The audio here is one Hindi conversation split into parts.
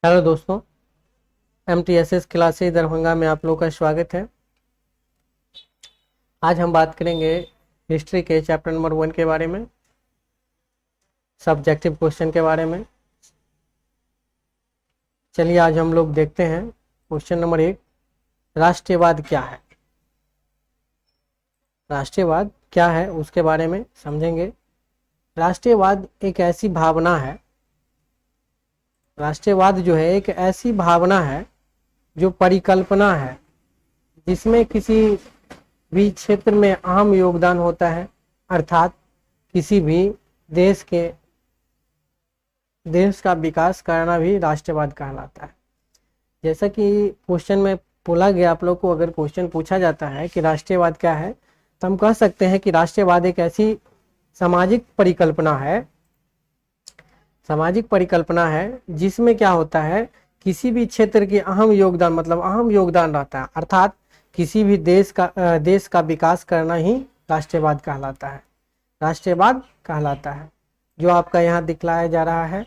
हेलो दोस्तों, MTSS क्लासेस दरभंगा में आप लोग का स्वागत है। आज हम बात करेंगे हिस्ट्री के चैप्टर नंबर 1 के बारे में, सब्जेक्टिव क्वेश्चन के बारे में। चलिए आज हम लोग देखते हैं क्वेश्चन नंबर 1, राष्ट्रीयवाद क्या है। राष्ट्रीयवाद क्या है उसके बारे में समझेंगे। राष्ट्रीयवाद एक ऐसी भावना है, राष्ट्रीयवाद जो है एक ऐसी भावना है जो परिकल्पना है जिसमें किसी भी क्षेत्र में अहम योगदान होता है, अर्थात किसी भी देश का विकास करना भी राष्ट्रवाद कहलाता है। जैसा कि क्वेश्चन में बोला गया, आप लोग को अगर क्वेश्चन पूछा जाता है कि राष्ट्रवाद क्या है, तो हम कह सकते हैं कि राष्ट्रवाद एक ऐसी सामाजिक परिकल्पना है जिसमें क्या होता है, किसी भी क्षेत्र के अहम योगदान रहता है, अर्थात किसी भी देश का विकास करना ही राष्ट्रवाद कहलाता है, जो आपका यहाँ दिखलाया जा रहा है।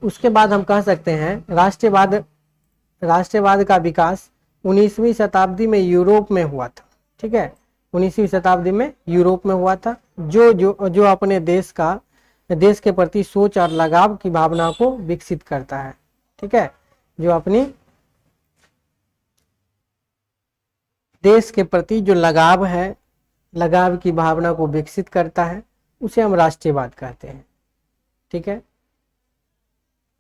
उसके बाद हम कह सकते हैं राष्ट्रवाद का विकास 19वीं शताब्दी में यूरोप में हुआ था। ठीक है, 19वीं शताब्दी में यूरोप में हुआ था, जो अपने देश के प्रति सोच और लगाव की भावना को विकसित करता है। ठीक है, जो अपनी देश के प्रति जो लगाव की भावना को विकसित करता है, उसे हम राष्ट्रीयवाद कहते हैं। ठीक है,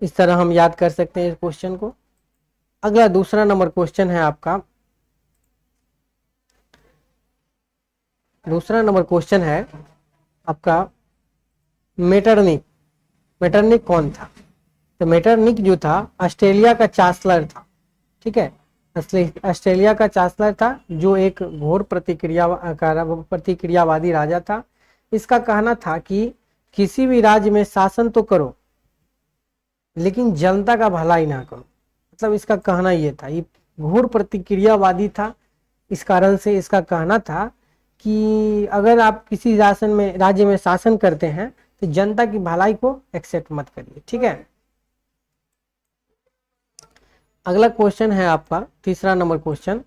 इस तरह हम याद कर सकते हैं इस क्वेश्चन को। अगला दूसरा नंबर क्वेश्चन है आपका। दूसरा नंबर क्वेश्चन है आपका, मेटरनिक कौन था। तो मेटरनिक जो था ऑस्ट्रेलिया का चांसलर था। ठीक है, ऑस्ट्रेलिया का चांसलर था, जो एक घोर प्रतिक्रियावादी राजा था। इसका कहना था कि किसी भी राज्य में शासन तो करो लेकिन जनता का भलाई ना करो। मतलब इसका कहना ये था, ये घोर प्रतिक्रियावादी था। इस कारण से इसका कहना था कि अगर आप किसी राज्य में शासन करते हैं तो जनता की भलाई को एक्सेप्ट मत करिए। ठीक है, अगला क्वेश्चन है आपका तीसरा नंबर क्वेश्चन,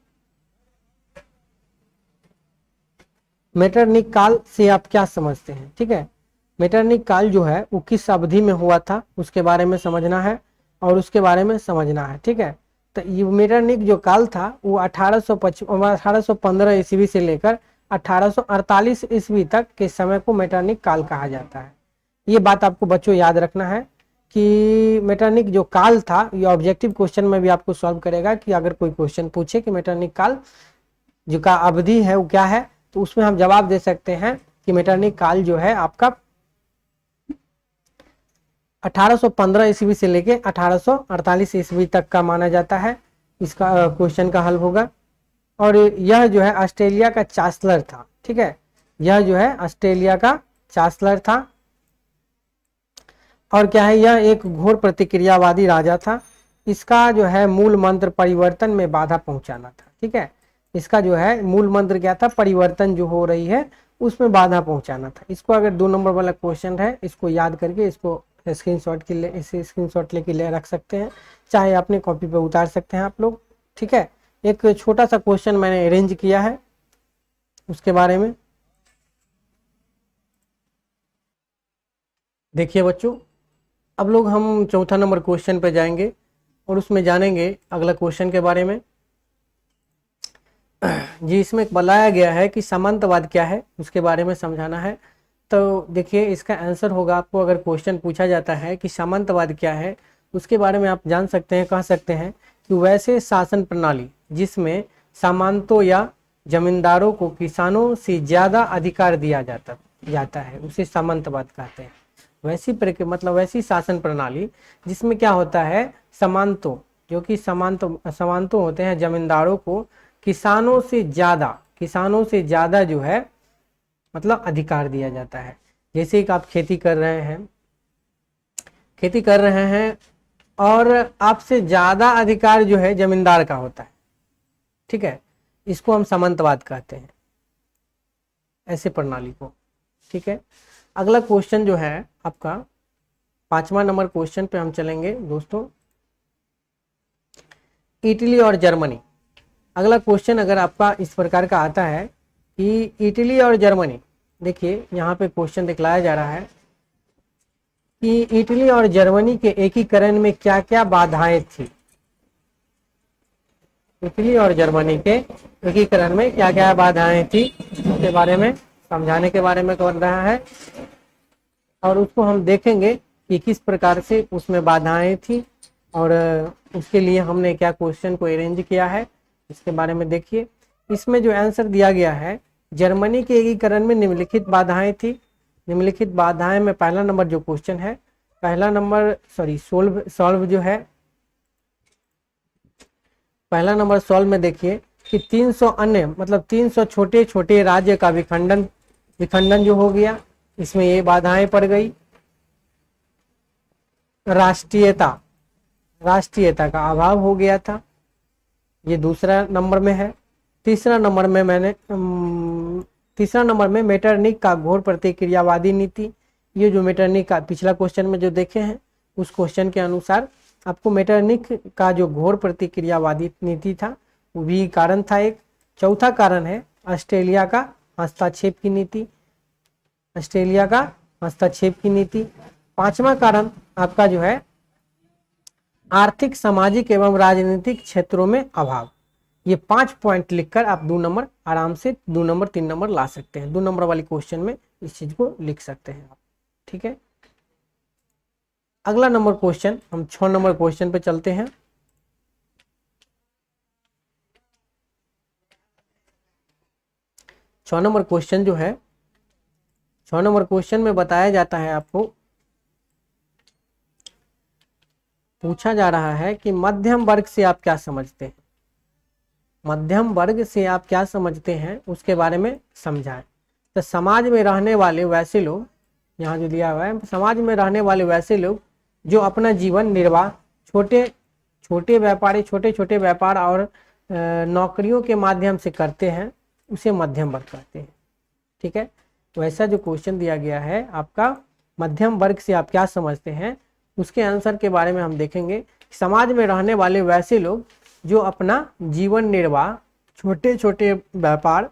मेटरनिक काल से आप क्या समझते हैं। ठीक है, मेटरनिक काल जो है वो किस अवधि में हुआ था उसके बारे में समझना है और उसके बारे में समझना है। ठीक है, तो ये मेटरनिक जो काल था वो 1815 ईस्वी से लेकर 1848 ईस्वी तक के समय को मेटरनिक काल कहा जाता है। ये बात आपको बच्चों याद रखना है कि मेटरनिक जो काल था, ये ऑब्जेक्टिव क्वेश्चन में भी आपको सॉल्व करेगा कि अगर कोई क्वेश्चन पूछे कि मेटरनिक काल जो का अवधि है वो क्या है, तो उसमें हम जवाब दे सकते हैं कि मेटरनिक काल जो है आपका 1815 ईस्वी से लेके 1848 ईस्वी तक का माना जाता है। इसका क्वेश्चन का हल होगा। और यह जो है ऑस्ट्रेलिया का चांसलर था। ठीक है, यह जो है ऑस्ट्रेलिया का चांसलर था। और क्या है, यह एक घोर प्रतिक्रियावादी राजा था। इसका जो है मूल मंत्र परिवर्तन में बाधा पहुंचाना था। ठीक है, इसका जो है मूल मंत्र क्या था, परिवर्तन जो हो रही है उसमें बाधा पहुंचाना था। इसको अगर 2 नंबर वाला क्वेश्चन है, इसको याद करके इसको स्क्रीनशॉट लेके रख सकते हैं, चाहे अपने कॉपी पे उतार सकते हैं आप लोग। ठीक है, एक छोटा सा क्वेश्चन मैंने अरेंज किया है उसके बारे में देखिए बच्चों। अब लोग हम चौथा नंबर क्वेश्चन पे जाएंगे और उसमें जानेंगे अगला क्वेश्चन के बारे में। जी, इसमें बताया गया है कि सामंतवाद क्या है उसके बारे में समझाना है। तो देखिए इसका आंसर होगा, आपको अगर क्वेश्चन पूछा जाता है कि सामंतवाद क्या है उसके बारे में आप जान सकते हैं, कह सकते हैं कि वैसे शासन प्रणाली जिसमें सामंतों या जमींदारों को किसानों से ज्यादा अधिकार दिया जाता है उसे सामंतवाद कहते हैं। वैसी शासन प्रणाली जिसमें क्या होता है, सामंतों जो कि सामंतों होते हैं, जमींदारों को किसानों से ज्यादा जो है मतलब अधिकार दिया जाता है। जैसे कि आप खेती कर रहे हैं और आपसे ज्यादा अधिकार जो है जमींदार का होता है। ठीक है, इसको हम सामंतवाद कहते हैं, ऐसे प्रणाली को। ठीक है, अगला क्वेश्चन जो है आपका, 5वां नंबर क्वेश्चन पे हम चलेंगे दोस्तों, इटली और जर्मनी। अगला क्वेश्चन अगर आपका इस प्रकार का आता है कि इटली और जर्मनी, देखिए यहाँ पे क्वेश्चन दिखलाया जा रहा है कि इटली और जर्मनी के एकीकरण में क्या क्या बाधाएं थी। इटली और जर्मनी के एकीकरण में क्या क्या बाधाएं थी उसके बारे में समझाने के बारे में कर रहा है, और उसको हम देखेंगे कि किस प्रकार से उसमें बाधाएं थी और उसके लिए हमने क्या क्वेश्चन को अरेंज किया है, इसके बारे में देखिए। इसमें जो आंसर दिया गया है, जर्मनी के एकीकरण में निम्नलिखित बाधाएं थी। निम्नलिखित बाधाएं में पहला नंबर जो क्वेश्चन है, पहला नंबर सॉल्व जो है, पहला नंबर सॉल्व में देखिए कि 300 अन्य मतलब 300 छोटे छोटे राज्य का विखंडन जो हो गया, इसमें ये बाधाएं पड़ गई। राष्ट्रीयता का अभाव हो गया था, ये दूसरा नंबर में है। तीसरा नंबर में मेटरनिक का घोर प्रतिक्रियावादी नीति। ये जो मेटरनिक का पिछला क्वेश्चन में जो देखे हैं उस क्वेश्चन के अनुसार आपको मेटरनिक का जो घोर प्रतिक्रियावादी नीति था वो भी कारण था एक। चौथा कारण है ऑस्ट्रेलिया का हस्तक्षेप की नीति। पांचवा कारण आपका जो है आर्थिक, सामाजिक एवं राजनीतिक क्षेत्रों में अभाव। ये 5 पॉइंट लिखकर आप 2 नंबर आराम से 2 नंबर 3 नंबर ला सकते हैं। 2 नंबर वाली क्वेश्चन में इस चीज को लिख सकते हैं आप, ठीक है। अगला नंबर क्वेश्चन, हम 6 नंबर क्वेश्चन पे चलते हैं। 6 नंबर क्वेश्चन जो है, 6 नंबर क्वेश्चन में बताया जाता है, आपको पूछा जा रहा है कि मध्यम वर्ग से आप क्या समझते हैं। मध्यम वर्ग से आप क्या समझते हैं उसके बारे में समझाएं। तो समाज में रहने वाले वैसे लोग, यहाँ जो दिया हुआ है, समाज में रहने वाले वैसे लोग जो अपना जीवन निर्वाह छोटे छोटे व्यापार और नौकरियों के माध्यम से करते हैं, उसे मध्यम वर्ग कहते हैं, ठीक है। तो ऐसा जो क्वेश्चन दिया गया है आपका, मध्यम वर्ग से आप क्या समझते हैं, उसके आंसर के बारे में हम देखेंगे। समाज में रहने वाले वैसे लोग जो अपना जीवन निर्वाह छोटे छोटे व्यापार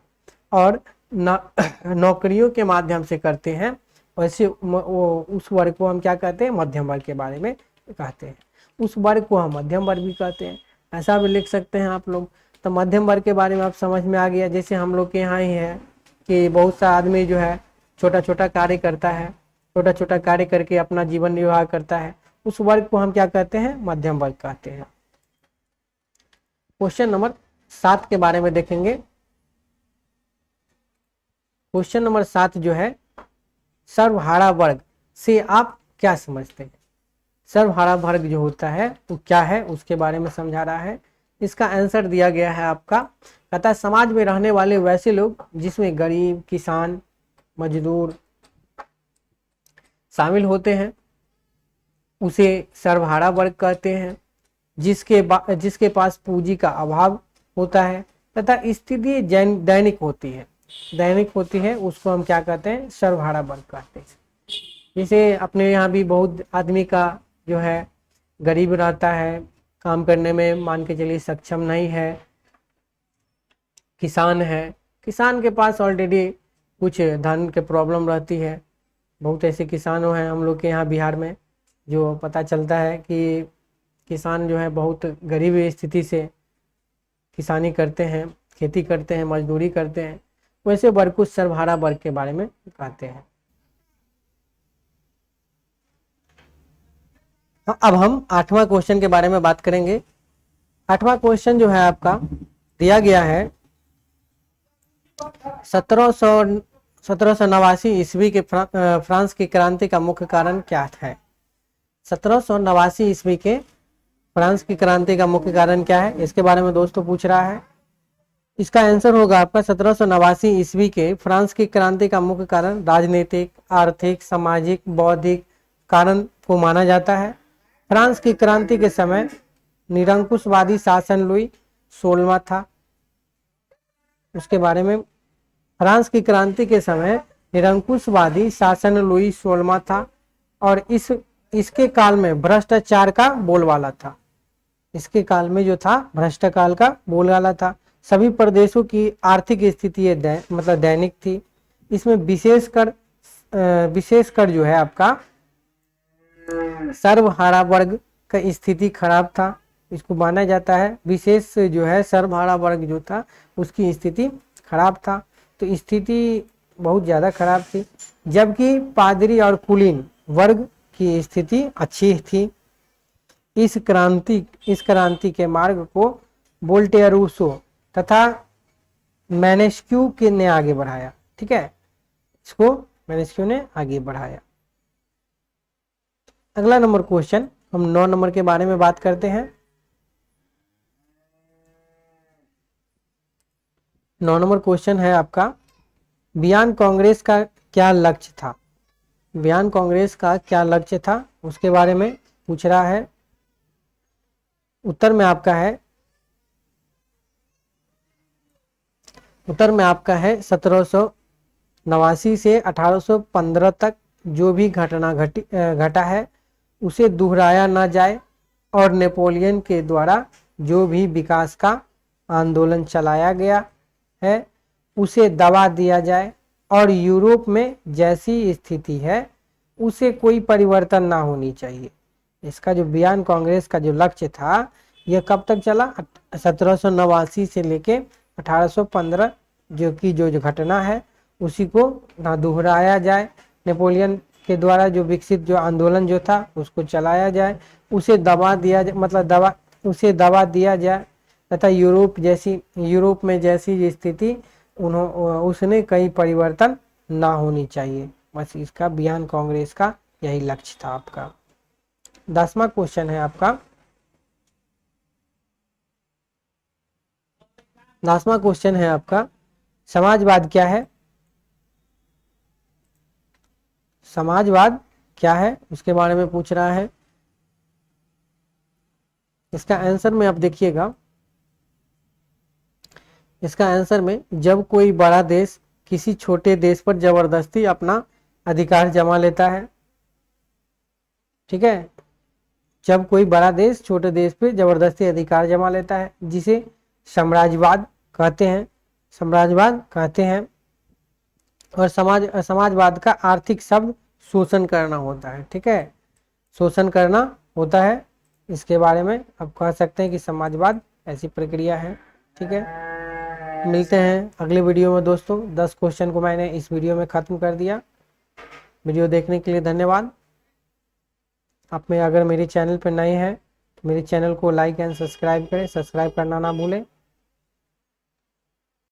और नौकरियों के माध्यम से करते हैं, वैसे उस वर्ग को हम क्या कहते हैं, मध्यम वर्ग के बारे में कहते हैं। उस वर्ग को हम मध्यम वर्ग भी कहते हैं, ऐसा भी लिख सकते हैं आप लोग। तो मध्यम वर्ग के बारे में आप समझ में आ गया। जैसे हम लोग के यहाँ ही है कि बहुत सा आदमी जो है छोटा छोटा कार्य करता है, छोटा छोटा कार्य करके अपना जीवन निर्वाह करता है, उस वर्ग को हम क्या कहते हैं, मध्यम वर्ग कहते हैं। क्वेश्चन नंबर 7 के बारे में देखेंगे। क्वेश्चन नंबर 7 जो है, सर्वहारा वर्ग से आप क्या समझते हैं। सर्वहारा वर्ग जो होता है वो क्या है उसके बारे में समझा रहा है। इसका आंसर दिया गया है आपका, कहता है समाज में रहने वाले वैसे लोग जिसमें गरीब, किसान, मजदूर शामिल होते हैं, उसे सर्वहारा वर्ग कहते हैं। जिसके पास पूंजी का अभाव होता है तथा स्थिति दैनिक होती है, उसको हम क्या कहते हैं, सर्वहारा वर्ग कहते हैं। जैसे अपने यहाँ भी बहुत आदमी का जो है गरीब रहता है, काम करने में मान के चलिए सक्षम नहीं है, किसान है, किसान के पास ऑलरेडी कुछ धन के प्रॉब्लम रहती है। बहुत ऐसे किसानों हैं हम लोग के यहाँ बिहार में, जो पता चलता है कि किसान जो है बहुत गरीब स्थिति से किसानी करते हैं, खेती करते हैं, मजदूरी करते हैं, वैसे वर्ग को सर्वहारा वर्ग के बारे में कहते हैं। अब हम 8वां क्वेश्चन के बारे में बात करेंगे। 8वां क्वेश्चन जो है आपका दिया गया है, 1789 ईस्वी के फ्रांस की क्रांति का मुख्य कारण क्या है। 1789 ईस्वी के फ्रांस की क्रांति का मुख्य कारण क्या है, इसके बारे में दोस्तों पूछ रहा है। इसका आंसर होगा आपका 1789 ईस्वी के फ्रांस की क्रांति का मुख्य कारण राजनीतिक, आर्थिक, सामाजिक, बौद्धिक कारण को माना जाता है। फ्रांस की क्रांति के समय निरंकुशवादी शासन लुई 16वां था। उसके बारे में, फ्रांस की क्रांति के समय निरंकुशवादी शासन लुई 16वां था और इस इसके काल में भ्रष्टाचार का बोलबाला था। इसके काल में जो था भ्रष्टाचार का बोलबाला था। सभी प्रदेशों की आर्थिक स्थिति ये मतलब दैनिक थी। इसमें विशेष कर जो है आपका सर्वहारा वर्ग का स्थिति खराब था, इसको माना जाता है। विशेष जो है सर्वहारा वर्ग जो था उसकी स्थिति खराब था, तो स्थिति बहुत ज़्यादा खराब थी। जबकि पादरी और कुलीन वर्ग की स्थिति अच्छी थी। इस क्रांति के मार्ग को वोल्टेयर, रूसो तथा मैनेस्क्यू ने आगे बढ़ाया। ठीक है, इसको मैनेस्क्यू ने आगे बढ़ाया। अगला नंबर क्वेश्चन, हम 9 नंबर के बारे में बात करते हैं। 9 नंबर क्वेश्चन है आपका, बियान कांग्रेस का क्या लक्ष्य था? बियान कांग्रेस का क्या लक्ष्य था उसके बारे में पूछ रहा है। उत्तर में आपका है 1789 से 1815 तक जो भी घटना घटा है उसे दोहराया ना जाए, और नेपोलियन के द्वारा जो भी विकास का आंदोलन चलाया गया है उसे दबा दिया जाए, और यूरोप में जैसी स्थिति है उसे कोई परिवर्तन ना होनी चाहिए। इसका जो बियान कांग्रेस का जो लक्ष्य था यह कब तक चला? 1789 से लेके 1815, जो घटना है उसी को ना दोहराया जाए, नेपोलियन के द्वारा जो विकसित जो आंदोलन जो था उसको चलाया जाए, उसे दबा दिया जाए, मतलब उसे दबा दिया जाए, तथा यूरोप में जैसी स्थिति उसने कई परिवर्तन ना होनी चाहिए। बस इसका बियान कांग्रेस का यही लक्ष्य था आपका। 10वां क्वेश्चन है आपका, 10वां क्वेश्चन है आपका, समाजवाद क्या है? समाजवाद क्या है उसके बारे में पूछ रहा है। इसका आंसर में आप देखिएगा, इसका आंसर में जब कोई बड़ा देश किसी छोटे देश पर जबरदस्ती अपना अधिकार जमा लेता है। ठीक है, जब कोई बड़ा देश छोटे देश पर जबरदस्ती अधिकार जमा लेता है, जिसे साम्राज्यवाद कहते हैं। और समाजवाद का आर्थिक शब्द शोषण करना होता है। ठीक है, शोषण करना होता है। इसके बारे में आप कह सकते हैं कि समाजवाद ऐसी प्रक्रिया है। ठीक है, मिलते हैं अगले वीडियो में दोस्तों। 10 क्वेश्चन को मैंने इस वीडियो में ख़त्म कर दिया। वीडियो देखने के लिए धन्यवाद। आप में अगर मेरे चैनल पर नए हैं तो मेरे चैनल को लाइक एंड सब्सक्राइब करें, सब्सक्राइब करना ना भूलें।